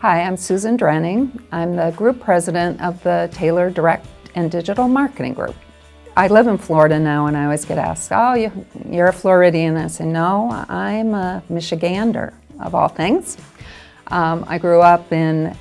Hi, I'm Susan Drenning. I'm the group president of the Taylor Direct and Digital Marketing Group. I live in Florida now, and I always get asked, oh, you're a Floridian. I say, no, I'm a Michigander, of all things. I grew up in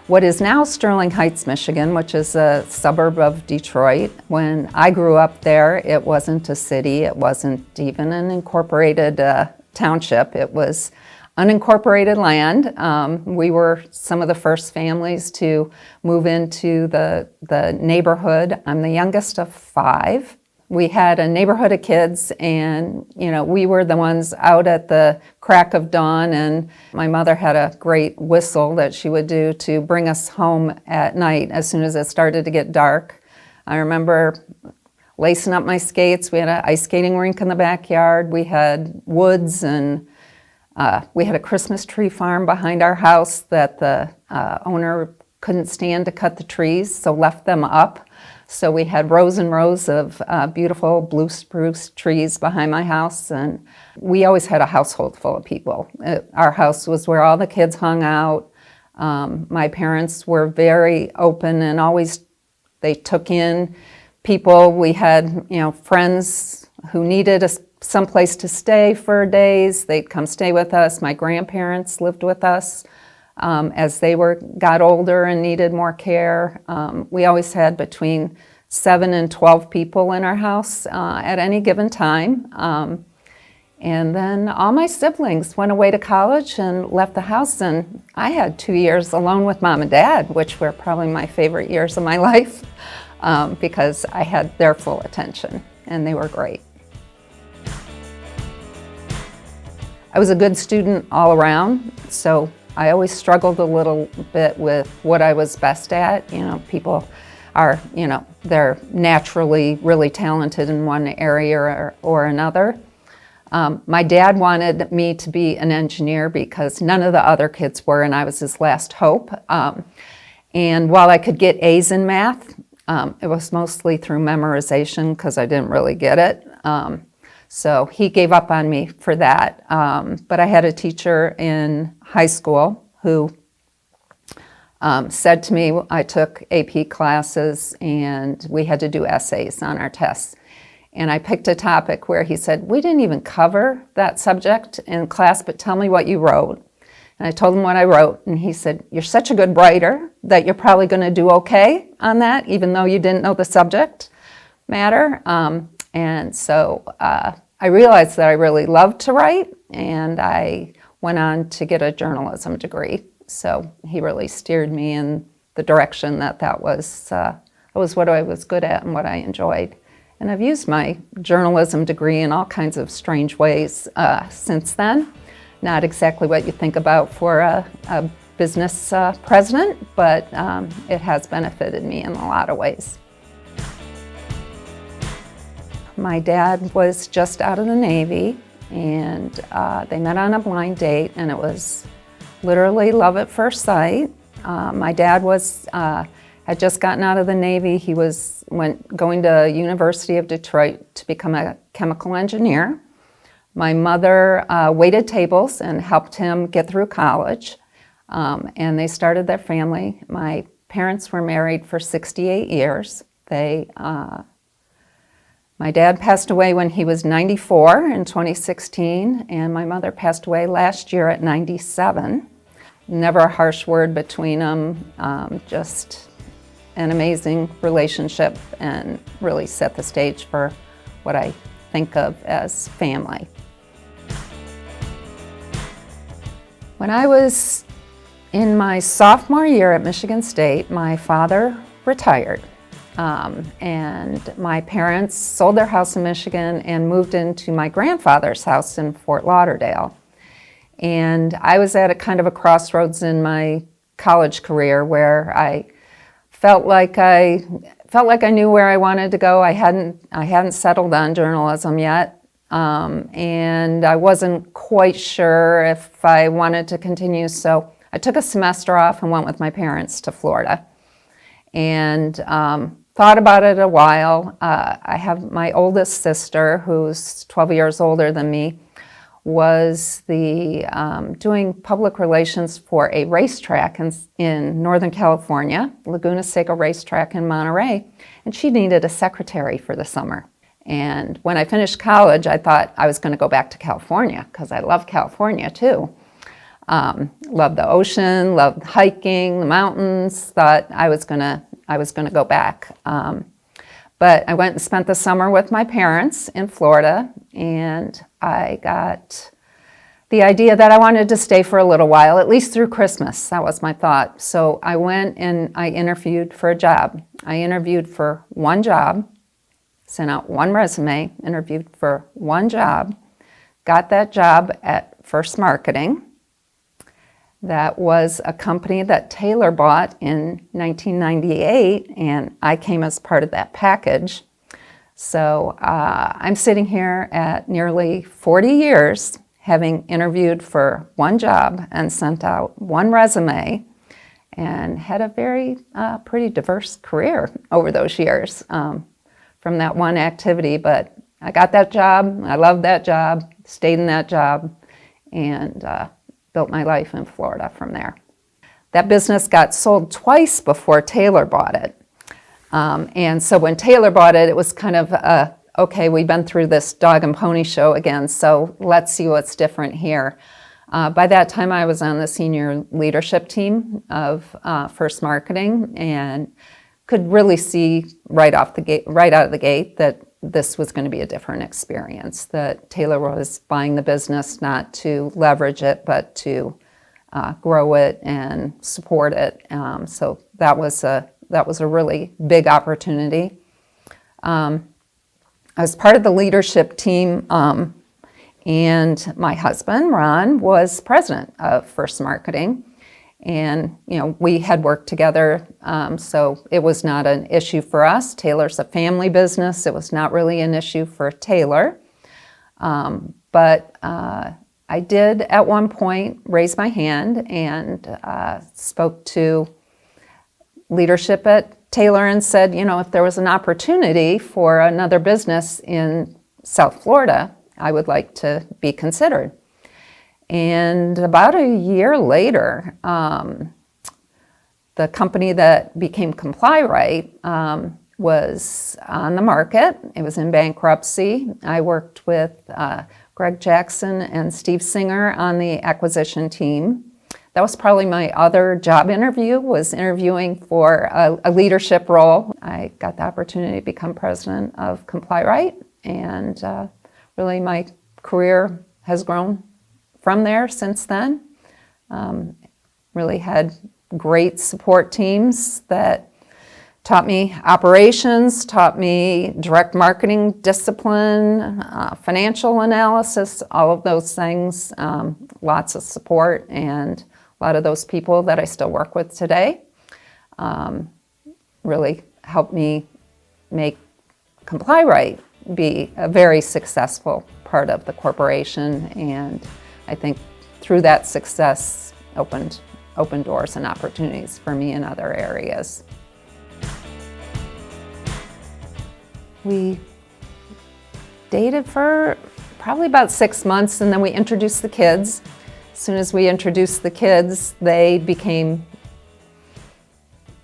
what is now Sterling Heights, Michigan, which is a suburb of Detroit. When I grew up there, it wasn't a city. It wasn't even an incorporated township. It was unincorporated land. We were some of the first families to move into the neighborhood. I'm the youngest of 5. We had a neighborhood of kids, and we were the ones out at the crack of dawn, and my mother had a great whistle that she would do to bring us home at night as soon as it started to get dark. I remember lacing up my skates. We had an ice skating rink in the backyard. We had woods, and we had a Christmas tree farm behind our house that the owner couldn't stand to cut the trees, so left them up. So we had rows and rows of beautiful blue spruce trees behind my house, and we always had a household full of people. Our house was where all the kids hung out. My parents were very open, and they took in people. We had friends who needed someplace to stay for days. They'd come stay with us. My grandparents lived with us as they got older and needed more care. We always had between 7 and 12 people in our house at any given time. And then all my siblings went away to college and left the house, and I had 2 years alone with mom and dad, which were probably my favorite years of my life because I had their full attention, and they were great. I was a good student all around, so I always struggled a little bit with what I was best at. People are, they're naturally really talented in one area or another. My dad wanted me to be an engineer because none of the other kids were, and I was his last hope. And while I could get A's in math, it was mostly through memorization because I didn't really get it. So he gave up on me for that. But I had a teacher in high school who said to me, I took AP classes and we had to do essays on our tests. And I picked a topic where he said, we didn't even cover that subject in class, but tell me what you wrote. And I told him what I wrote, and he said, you're such a good writer that you're probably going to do okay on that, even though you didn't know the subject matter. And so I realized that I really loved to write, and I went on to get a journalism degree. So he really steered me in the direction that was what I was good at and what I enjoyed. And I've used my journalism degree in all kinds of strange ways since then. Not exactly what you think about for a business president, but it has benefited me in a lot of ways. My dad was just out of the Navy, and they met on a blind date, and it was literally love at first sight. My dad had just gotten out of the Navy. He was going to University of Detroit to become a chemical engineer. My mother waited tables and helped him get through college, and they started their family. My parents were married for 68 years. My dad passed away when he was 94 in 2016, and my mother passed away last year at 97. Never a harsh word between them, just an amazing relationship, and really set the stage for what I think of as family. When I was in my sophomore year at Michigan State, my father retired. And my parents sold their house in Michigan and moved into my grandfather's house in Fort Lauderdale. And I was at a kind of a crossroads in my college career where I felt like I knew where I wanted to go. I hadn't settled on journalism yet, and I wasn't quite sure if I wanted to continue. So I took a semester off and went with my parents to Florida, and thought about it a while. I have my oldest sister, who's 12 years older than me, was the doing public relations for a racetrack in Northern California, Laguna Seca Racetrack in Monterey, and she needed a secretary for the summer. And when I finished college, I thought I was going to go back to California because I love California too. Loved the ocean, loved hiking, the mountains. Thought I was gonna go back. But I went and spent the summer with my parents in Florida, and I got the idea that I wanted to stay for a little while, at least through Christmas. That was my thought. So I went and I interviewed for a job. I interviewed for one job, sent out one resume, interviewed for one job, got that job at First Marketing. That was a company that Taylor bought in 1998, and I came as part of that package. So I'm sitting here at nearly 40 years, having interviewed for one job and sent out one resume, and had a very pretty diverse career over those years from that one activity. But I got that job, I loved that job, stayed in that job, and built my life in Florida from there. That business got sold twice before Taylor bought it. And so when Taylor bought it, it was kind of, okay, we've been through this dog and pony show again, so let's see what's different here. By that time, I was on the senior leadership team of First Marketing and could really see right out of the gate that this was going to be a different experience, that Taylor was buying the business not to leverage it, but to grow it and support it. So that was a really big opportunity. I was part of the leadership team, and my husband, Ron, was president of First Marketing. And, we had worked together, so it was not an issue for us. Taylor's a family business. It was not really an issue for Taylor. But I did at one point raise my hand and spoke to leadership at Taylor and said, if there was an opportunity for another business in South Florida, I would like to be considered. And about a year later, the company that became Comply Right was on the market. It was in bankruptcy. I worked with Greg Jackson and Steve Singer on the acquisition team. That was probably my other job interview, was interviewing for a leadership role. I got the opportunity to become president of Comply Right, and really my career has grown from there since then. Really had great support teams that taught me operations, taught me direct marketing discipline, financial analysis, all of those things, lots of support, and a lot of those people that I still work with today really helped me make Comply Right be a very successful part of the corporation, and I think through that success opened doors and opportunities for me in other areas. We dated for probably about 6 months, and then we introduced the kids. As soon as we introduced the kids, they became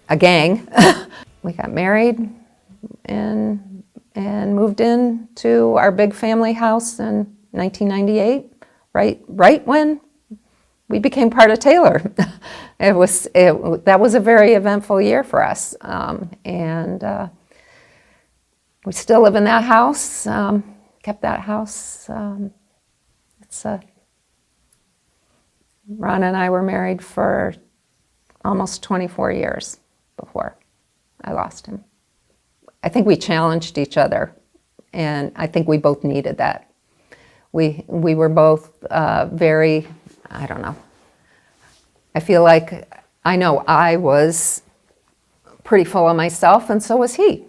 a gang. We got married and moved into our big family house in 1998, right when we became part of Taylor. That was a very eventful year for us, and we still live in that house. Kept that house. Ron and I were married for almost 24 years before I lost him. I think we challenged each other, and I think we both needed that. We were both very, I don't know. I feel like I know I was pretty full of myself, and so was he.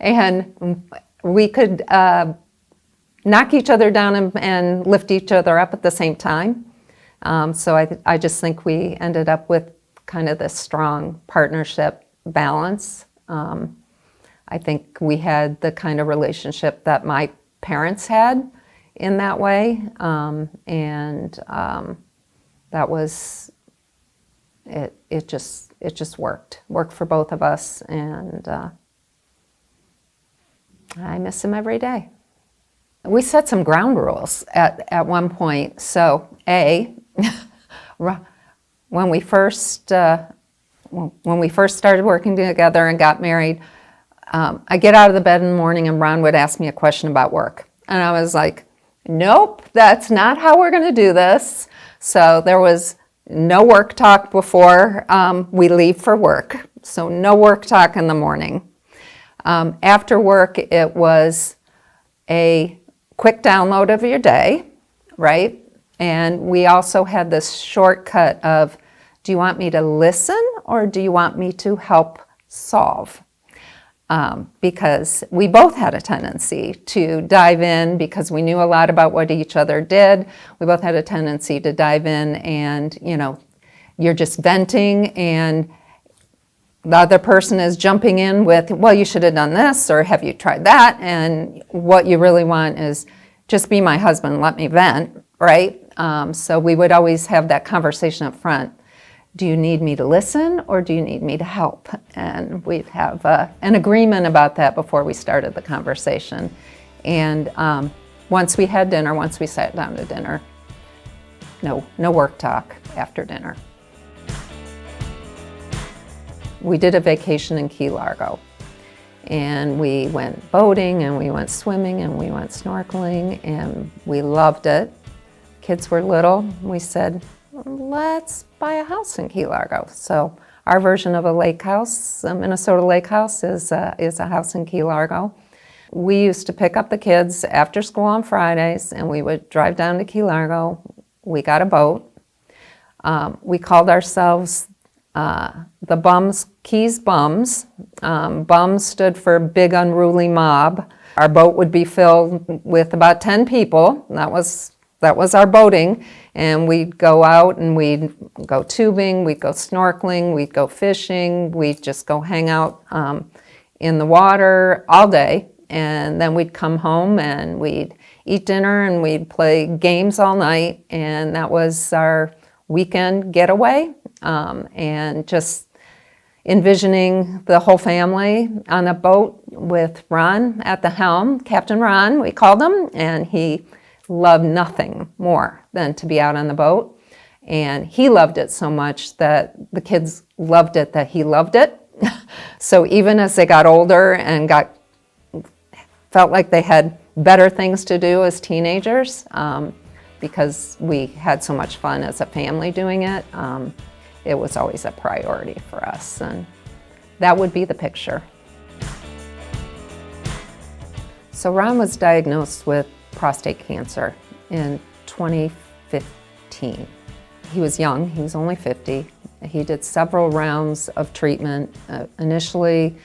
And we could knock each other down and lift each other up at the same time. So I just think we ended up with kind of this strong partnership balance. I think we had the kind of relationship that my parents had in that way, that was it. It just worked for both of us, and I miss him every day. We set some ground rules at one point. So, when we first started working together and got married, I get out of the bed in the morning and Ron would ask me a question about work. And I was like, nope, that's not how we're going to do this. So there was no work talk before we leave for work. So no work talk in the morning. After work, it was a quick download of your day, right? And we also had this shortcut of, do you want me to listen or do you want me to help solve? Because we both had a tendency to dive in because we knew a lot about what each other did. We both had a tendency to dive in and, you're just venting and the other person is jumping in with, well, you should have done this or have you tried that? And what you really want is just be my husband, let me vent, right? So we would always have that conversation up front. Do you need me to listen or do you need me to help? And we'd have an agreement about that before we started the conversation. And once we had dinner, once we sat down to dinner, no work talk after dinner. We did a vacation in Key Largo. And we went boating and we went swimming and we went snorkeling and we loved it. Kids were little. We said, let's buy a house in Key Largo. So our version of a lake house, a Minnesota lake house, is a house in Key Largo. We used to pick up the kids after school on Fridays and we would drive down to Key Largo. We got a boat. We called ourselves the Bums, Keys Bums. Bums stood for Big Unruly Mob. Our boat would be filled with about 10 people. That was our boating. And we'd go out and we'd go tubing, we'd go snorkeling, we'd go fishing, we'd just go hang out in the water all day. And then we'd come home and we'd eat dinner and we'd play games all night. And that was our weekend getaway. And just envisioning the whole family on a boat with Ron at the helm, Captain Ron, we called him, and he loved nothing more than to be out on the boat. And he loved it so much that the kids loved it that he loved it. So even as they got older and felt like they had better things to do as teenagers, because we had so much fun as a family doing it, it was always a priority for us, and that would be the picture. So Ron was diagnosed with prostate cancer in 2015. He was young, he was only 50. He did several rounds of treatment, initially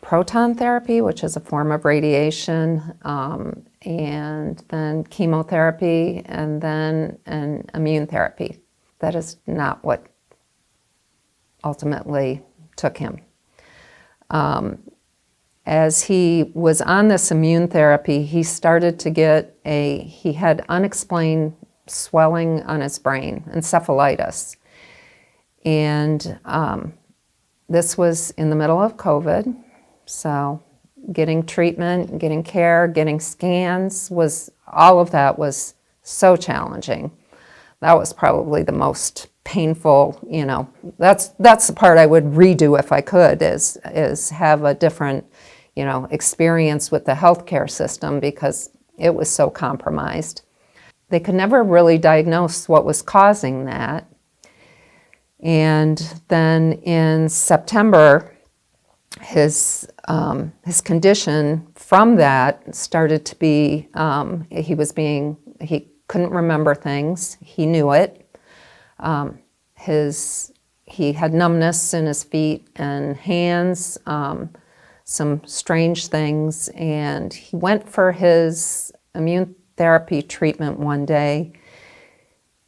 proton therapy, which is a form of radiation, and then chemotherapy, and then an immune therapy. That is not what ultimately took him. As he was on this immune therapy, he started to he had unexplained swelling on his brain, encephalitis. And this was in the middle of COVID, so getting treatment, getting care, getting scans, all of that was so challenging. That was probably the most painful, that's the part I would redo if I could, is have a different, experience with the healthcare system because it was so compromised. They could never really diagnose what was causing that. And then in September, his condition from that started to be, he couldn't remember things, he knew it. He had numbness in his feet and hands, some strange things, and he went for his immune therapy treatment one day,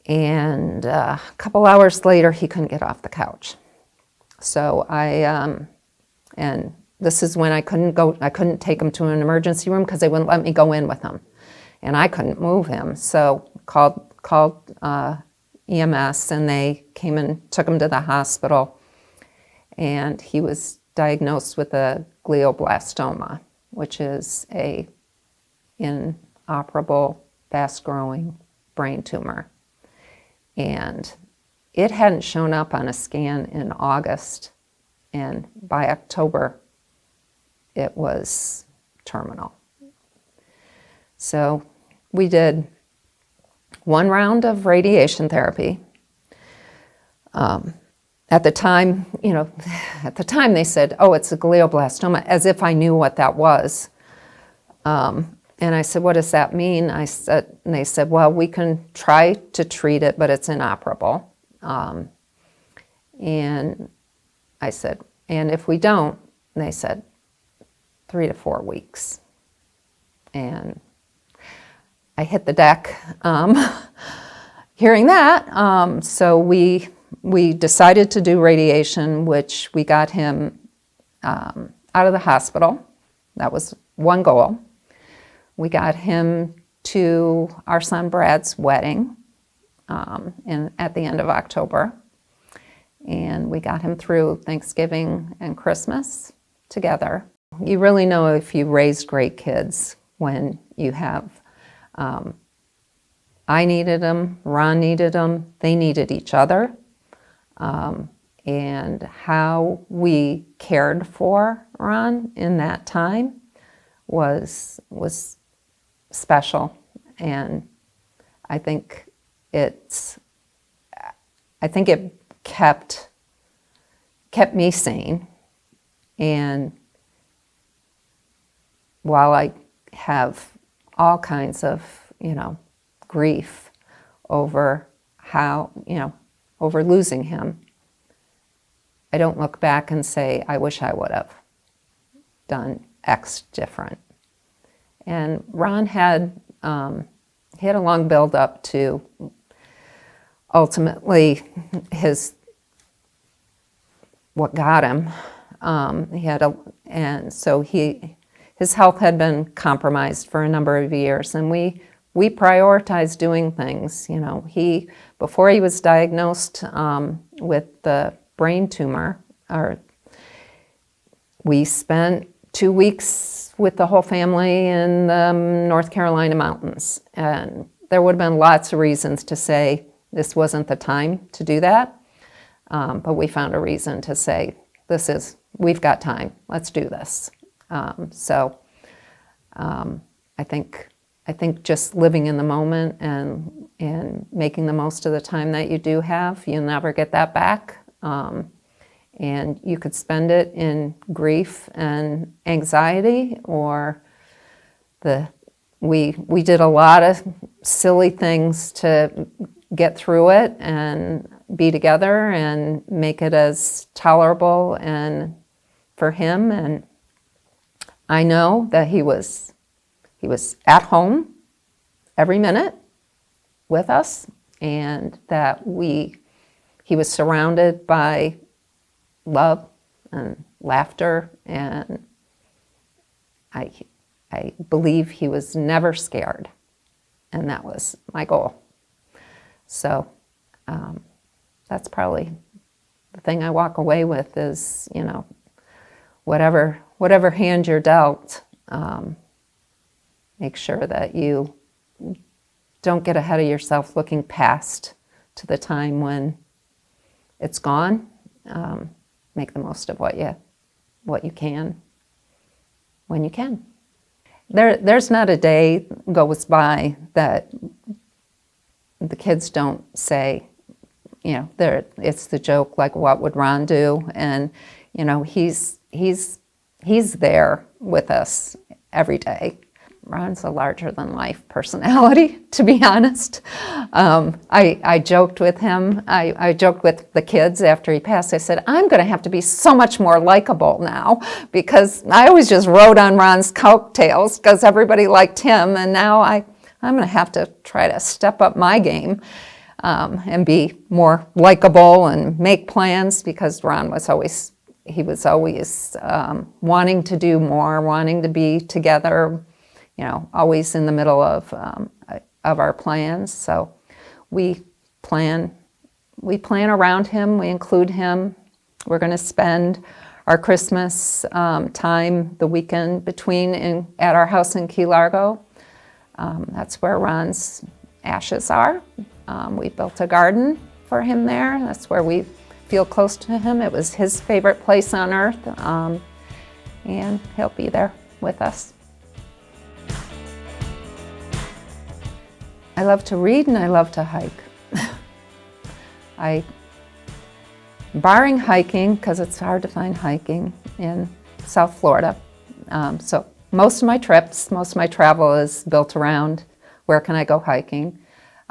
and a couple hours later he couldn't get off the couch. So and this is when I couldn't take him to an emergency room because they wouldn't let me go in with him. and I couldn't move him. So called EMS, and they came and took him to the hospital, and he was diagnosed with a glioblastoma, which is a inoperable, fast-growing brain tumor. And it hadn't shown up on a scan in August, and by October, it was terminal. So we did one round of radiation therapy. At the time, they said, oh, it's a glioblastoma, as if I knew what that was. And I said, what does that mean? And they said, well, we can try to treat it, but it's inoperable. And I said, and if we don't, and they said, 3 to 4 weeks. And I hit the deck hearing that. So we decided to do radiation, which we got him out of the hospital. That was one goal. We got him to our son Brad's wedding at the end of October. And we got him through Thanksgiving and Christmas together. You really know if you raise great kids when you have, I needed them, Ron needed them, they needed each other. And how we cared for Ron in that time was special, and I think it kept me sane. And while I have all kinds of grief over over losing him, I don't look back and say I wish I would have done X different. And Ron had a long build up to ultimately what got him. His health had been compromised for a number of years, and we prioritized doing things. Before he was diagnosed with the brain tumor, we spent 2 weeks with the whole family in the North Carolina mountains. And there would have been lots of reasons to say this wasn't the time to do that. But we found a reason to say, we've got time, let's do this. I think just living in the moment and making the most of the time that you do have, you'll never get that back. And you could spend it in grief and anxiety, or we did a lot of silly things to get through it and be together and make it as tolerable and for him. And I know that he was at home every minute with us, and that he was surrounded by love and laughter, and I believe he was never scared, and that was my goal. So that's probably the thing I walk away with is, whatever hand you're dealt, make sure that you don't get ahead of yourself looking past to the time when it's gone. Make the most of what you can when you can. There's not a day goes by that the kids don't say, it's the joke, like, what would Ron do? And he's there with us every day. Ron's a larger-than-life personality, to be honest. I joked with him. I joked with the kids after he passed. I said, I'm going to have to be so much more likable now, because I always just rode on Ron's coattails because everybody liked him, and now I'm going to have to try to step up my game and be more likable and make plans, because Ron was always wanting to do more, wanting to be together, always in the middle of our plans. So we plan around him, we include him. We're going to spend our Christmas time the weekend between at our house in Key Largo. That's where Ron's ashes are. We built a garden for him there. That's where we feel close to him. It was his favorite place on earth, and he'll be there with us. I love to read and I love to hike. Barring hiking, because it's hard to find hiking in South Florida. So most of my travel is built around where can I go hiking.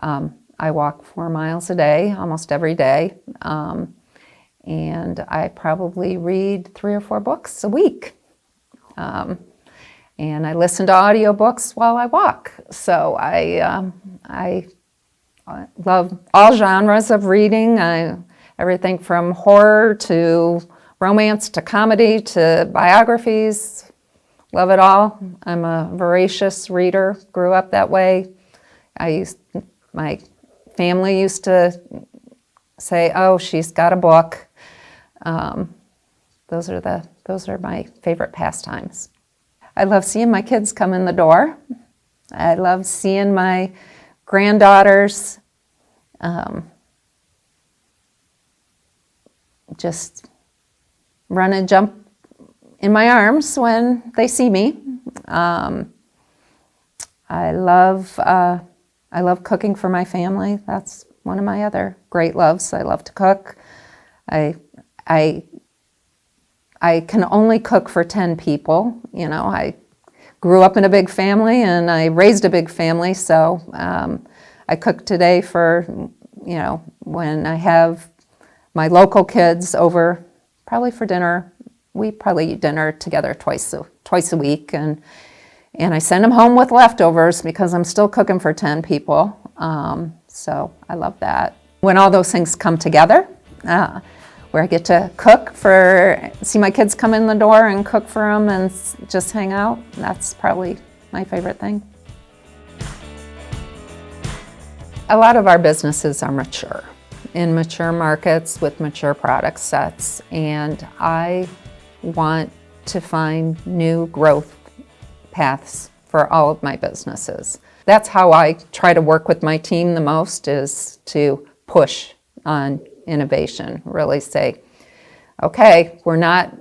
I walk 4 miles a day, almost every day. And I probably read 3 or 4 books a week. And I listen to audiobooks while I walk. So I love all genres of reading. Everything from horror to romance to comedy to biographies. Love it all. I'm a voracious reader, grew up that way. My family used to say, "Oh, she's got a book." Those are my favorite pastimes. I love seeing my kids come in the door. I love seeing my granddaughters just run and jump in my arms when they see me. I love cooking for my family. That's one of my other great loves. I love to cook. I can only cook for 10 people. I grew up in a big family and I raised a big family, so I cook today for, when I have my local kids over, probably for dinner. We probably eat dinner together twice a week, and I send them home with leftovers because I'm still cooking for 10 people. So I love that. When all those things come together, where I get to see my kids come in the door and cook for them and just hang out, that's probably my favorite thing. A lot of our businesses are mature, in mature markets with mature product sets, and I want to find new growth paths for all of my businesses. That's how I try to work with my team the most, is to push on innovation, really say, okay,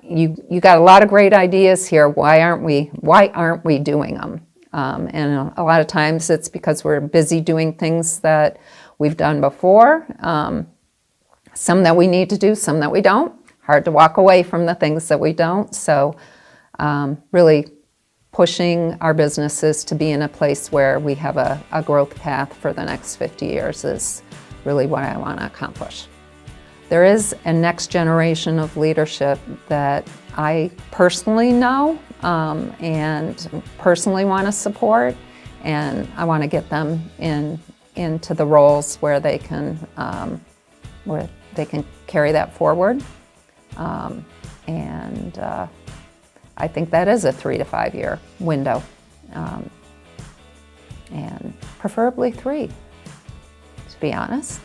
you got a lot of great ideas here, why aren't we doing them? And a lot of times it's because we're busy doing things that we've done before, some that we need to do, some that we don't. Hard to walk away from the things that we don't. So really pushing our businesses to be in a place where we have a growth path for the next 50 years is really what I want to accomplish. There is a next generation of leadership that I personally know and personally want to support, and I want to get them into the roles where they can carry that forward. And I think that is a 3 to 5 year window, and preferably 3, to be honest.